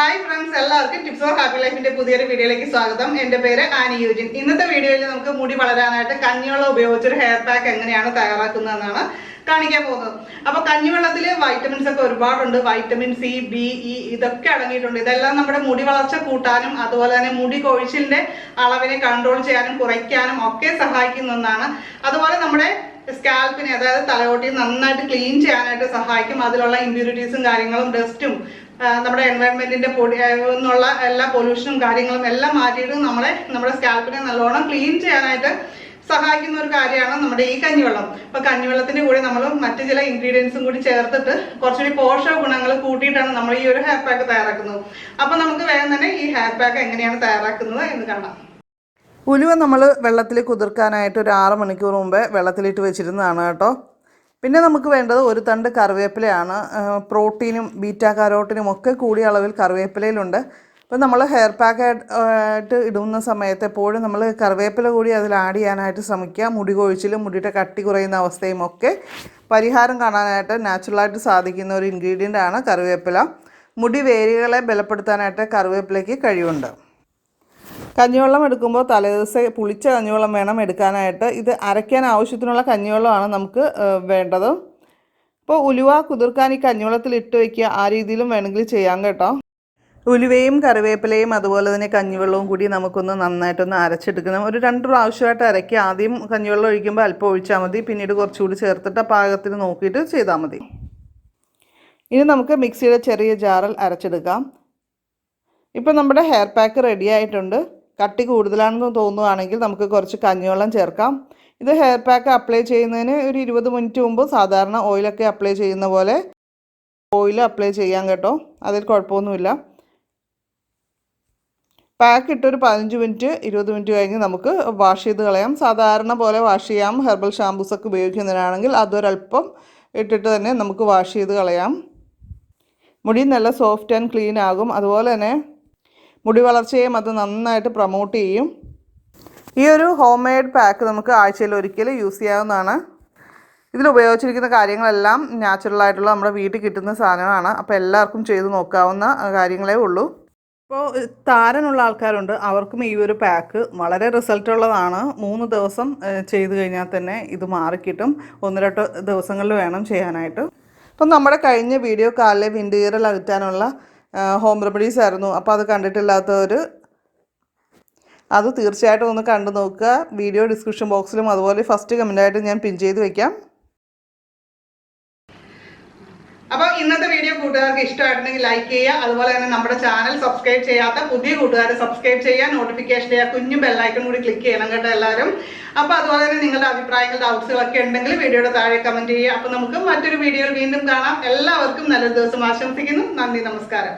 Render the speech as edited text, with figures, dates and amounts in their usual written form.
Hi friends, എല്ലാവർക്കും tips four happy ലൈഫിന്റെ പുതിയൊരു വീഡിയോയിലേക്ക് സ്വാഗതം. എൻ്റെ പേര് ആനി യൂജിൻ. ഇന്നത്തെ വീഡിയോയിൽ നമുക്ക് മുടി വളരാനായിട്ട് കഞ്ഞിവെള്ളം ഉപയോഗിച്ചൊരു ഹെയർ പാക്ക് എങ്ങനെയാണ് തയ്യാറാക്കുന്നതെന്നാണ് കാണിക്കാൻ പോകുന്നത്. അപ്പോൾ കഞ്ഞിവെള്ളത്തിൽ വൈറ്റമിൻസ് ഒക്കെ ഒരുപാടുണ്ട്. വൈറ്റമിൻ സി, ബി, ഇ ഇതൊക്കെ അടങ്ങിയിട്ടുണ്ട്. ഇതെല്ലാം നമ്മുടെ മുടി വളർച്ച കൂട്ടാനും അതുപോലെ തന്നെ മുടി കൊഴിച്ചിലിന്റെ അളവിനെ കൺട്രോൾ ചെയ്യാനും കുറയ്ക്കാനും ഒക്കെ സഹായിക്കുന്ന ഒന്നാണ്. അതുപോലെ നമ്മുടെ സ്കാൽപ്പിനെ, അതായത് തലയോട്ടി നന്നായിട്ട് ക്ലീൻ ചെയ്യാനായിട്ട് സഹായിക്കും. അതിലുള്ള ഇമ്പ്യൂരിറ്റീസും കാര്യങ്ങളും ഡസ്റ്റും നമ്മുടെ എൻവയൺമെന്റിന്റെ പൊടി എന്നുള്ള എല്ലാ പൊല്യൂഷനും കാര്യങ്ങളും എല്ലാം മാറ്റിയിട്ട് നമ്മുടെ സ്കാൽപ്പിനെ നല്ലോണം ക്ലീൻ ചെയ്യാനായിട്ട് സഹായിക്കുന്ന ഒരു കാര്യമാണ് നമ്മുടെ ഈ കഞ്ഞിവെള്ളം. അപ്പൊ കഞ്ഞിവെള്ളത്തിന്റെ കൂടെ നമ്മൾ മറ്റു ചില ഇൻഗ്രീഡിയൻസും കൂടി ചേർത്തിട്ട് കുറച്ചുകൂടി പോഷക ഗുണങ്ങൾ കൂട്ടിയിട്ടാണ് നമ്മൾ ഈ ഒരു ഹെയർ പാക്ക് തയ്യാറാക്കുന്നത്. അപ്പൊ നമുക്ക് വേഗം തന്നെ ഈ ഹെയർ പാക്ക് എങ്ങനെയാണ് തയ്യാറാക്കുന്നത് എന്ന് കാണാം. ഉലുവ നമ്മൾ വെള്ളത്തിൽ കുതിർക്കാനായിട്ട് ഒരു 6 മണിക്കൂർ മുമ്പേ വെള്ളത്തിലിട്ട് വെച്ചിരുന്നതാണ് കേട്ടോ. പിന്നെ നമുക്ക് വേണ്ടത് ഒരു തണ്ട് കറിവേപ്പിലയാണ്. പ്രോട്ടീനും ബീറ്റാ കരോട്ടിനും ഒക്കെ കൂടിയ അളവിൽ കറിവേപ്പിലയിലുണ്ട്. അപ്പം നമ്മൾ ഹെയർ പാക്ക് ആയിട്ട് ഇടുന്ന സമയത്ത് എപ്പോഴും നമ്മൾ കറിവേപ്പില കൂടി അതിൽ ആഡ് ചെയ്യാനായിട്ട് ശ്രമിക്കുക. മുടി കൊഴിച്ചിലും മുടിയുടെ കട്ടി കുറയുന്ന അവസ്ഥയും ഒക്കെ പരിഹാരം കാണാനായിട്ട് നാച്ചുറലായിട്ട് സാധിക്കുന്ന ഒരു ഇൻഗ്രീഡിയൻ്റ് ആണ് കറിവേപ്പില. മുടി വേരുകളെ ബലപ്പെടുത്താനായിട്ട് കറിവേപ്പിലയ്ക്ക് കഴിവുണ്ട്. കഞ്ഞിവെള്ളം എടുക്കുമ്പോൾ തലേദിവസം പുളിച്ച കഞ്ഞിവെള്ളം വേണം എടുക്കാനായിട്ട്. ഇത് അരയ്ക്കാൻ ആവശ്യത്തിനുള്ള കഞ്ഞിവെള്ളമാണ് നമുക്ക് വേണ്ടത്. അപ്പോൾ ഉലുവ കുതിർക്കാൻ ഈ കഞ്ഞിവെള്ളത്തിൽ ഇട്ട് വയ്ക്കുക. ആ രീതിയിലും വേണമെങ്കിൽ ചെയ്യാം കേട്ടോ. ഉലുവയും കറിവേപ്പിലയും അതുപോലെ തന്നെ കഞ്ഞിവെള്ളവും കൂടി നമുക്കൊന്ന് നന്നായിട്ടൊന്ന് അരച്ചെടുക്കണം. ഒരു 2 പ്രാവശ്യമായിട്ട് അരയ്ക്കുക. ആദ്യം കഞ്ഞിവെള്ളം ഒഴിക്കുമ്പോൾ അല്പം ഒഴിച്ചാൽ മതി. പിന്നീട് കുറച്ചുകൂടി ചേർത്തിട്ട് പാകത്തിന് നോക്കിയിട്ട് ചെയ്താൽ മതി. ഇനി നമുക്ക് മിക്സിയുടെ ചെറിയ ജാറിൽ അരച്ചെടുക്കാം. ഇപ്പം നമ്മുടെ ഹെയർ പാക്ക് റെഡി ആയിട്ടുണ്ട്. കട്ടി കൂടുതലാണെന്ന് തോന്നുകയാണെങ്കിൽ നമുക്ക് കുറച്ച് കഞ്ഞിവെള്ളം ചേർക്കാം. ഇത് ഹെയർ പാക്ക് അപ്ലൈ ചെയ്യുന്നതിന് ഒരു 20 മിനിറ്റ് മുമ്പ് സാധാരണ ഓയിലൊക്കെ അപ്ലൈ ചെയ്യുന്ന പോലെ ഓയിൽ അപ്ലൈ ചെയ്യാം കേട്ടോ. അതിൽ കുഴപ്പമൊന്നുമില്ല. പാക്ക് ഇട്ടൊരു 15 മിനിറ്റ് 20 മിനിറ്റ് കഴിഞ്ഞ് നമുക്ക് വാഷ് ചെയ്ത് കളയാം. സാധാരണ പോലെ വാഷ് ചെയ്യാം. ഹെർബൽ ഷാമ്പൂസൊക്കെ ഉപയോഗിക്കുന്നതിനാണെങ്കിൽ അതൊരല്പം ഇട്ടിട്ട് തന്നെ നമുക്ക് വാഷ് ചെയ്ത് കളയാം. മുടി നല്ല സോഫ്റ്റ് ആൻഡ് ക്ലീൻ ആകും. അതുപോലെ തന്നെ മുടി വളർച്ചയും അത് നന്നായിട്ട് പ്രൊമോട്ട് ചെയ്യും. ഈ ഒരു ഹോം മെയ്ഡ് പാക്ക് നമുക്ക് ആഴ്ചയിൽ ഒരിക്കൽ യൂസ് ചെയ്യാവുന്നതാണ്. ഇതിൽ ഉപയോഗിച്ചിരിക്കുന്ന കാര്യങ്ങളെല്ലാം നാച്ചുറലായിട്ടുള്ള നമ്മുടെ വീട്ടിൽ കിട്ടുന്ന സാധനമാണ്. അപ്പോൾ എല്ലാവർക്കും ചെയ്ത് നോക്കാവുന്ന കാര്യങ്ങളേ ഉള്ളൂ. ഇപ്പോൾ താരനുള്ള ആൾക്കാരുണ്ട്, അവർക്കും ഈ ഒരു പാക്ക് വളരെ റിസൾട്ടുള്ളതാണ്. 3 ദിവസം ചെയ്ത് കഴിഞ്ഞാൽ തന്നെ ഇത് മാറിക്കിട്ടും. 1-2 ദിവസങ്ങളിൽ വേണം ചെയ്യാനായിട്ട്. അപ്പം നമ്മുടെ കഴിഞ്ഞ വീഡിയോ കാലിലെ വിൻഡീറൽ അകറ്റാനുള്ള ഹോം റെമഡീസ് ആയിരുന്നു. അപ്പോൾ അത് കണ്ടിട്ടില്ലാത്തവർ അത് തീർച്ചയായിട്ടും ഒന്ന് കണ്ടു നോക്കുക. വീഡിയോ ഡിസ്ക്രിപ്ഷൻ ബോക്സിലും അതുപോലെ ഫസ്റ്റ് കമൻ്റായിട്ട് ഞാൻ പിൻ ചെയ്ത് വയ്ക്കാം. അപ്പോൾ ഇന്നത്തെ വീഡിയോ കൂട്ടുകാർക്ക് ഇഷ്ടമായിട്ടുണ്ടെങ്കിൽ ലൈക്ക് ചെയ്യുക. അതുപോലെ തന്നെ നമ്മുടെ ചാനൽ സബ്സ്ക്രൈബ് ചെയ്യാത്ത പുതിയ കൂട്ടുകാർ സബ്സ്ക്രൈബ് ചെയ്യുക, നോട്ടിഫിക്കേഷൻ ചെയ്യുക, കുഞ്ഞു ബെല്ലൈക്കൺ കൂടി ക്ലിക്ക് ചെയ്യണം കേട്ടോ എല്ലാവരും. അപ്പോൾ അതുപോലെ തന്നെ നിങ്ങളുടെ അഭിപ്രായങ്ങൾ ഡൗട്ട്സുകളൊക്കെ ഉണ്ടെങ്കിൽ വീഡിയോയുടെ താഴെ കമൻറ്റ് ചെയ്യുക. അപ്പോൾ നമുക്ക് മറ്റൊരു വീഡിയോയിൽ വീണ്ടും കാണാം. എല്ലാവർക്കും നല്ലൊരു ദിവസം ആശംസിക്കുന്നു. നന്ദി, നമസ്കാരം.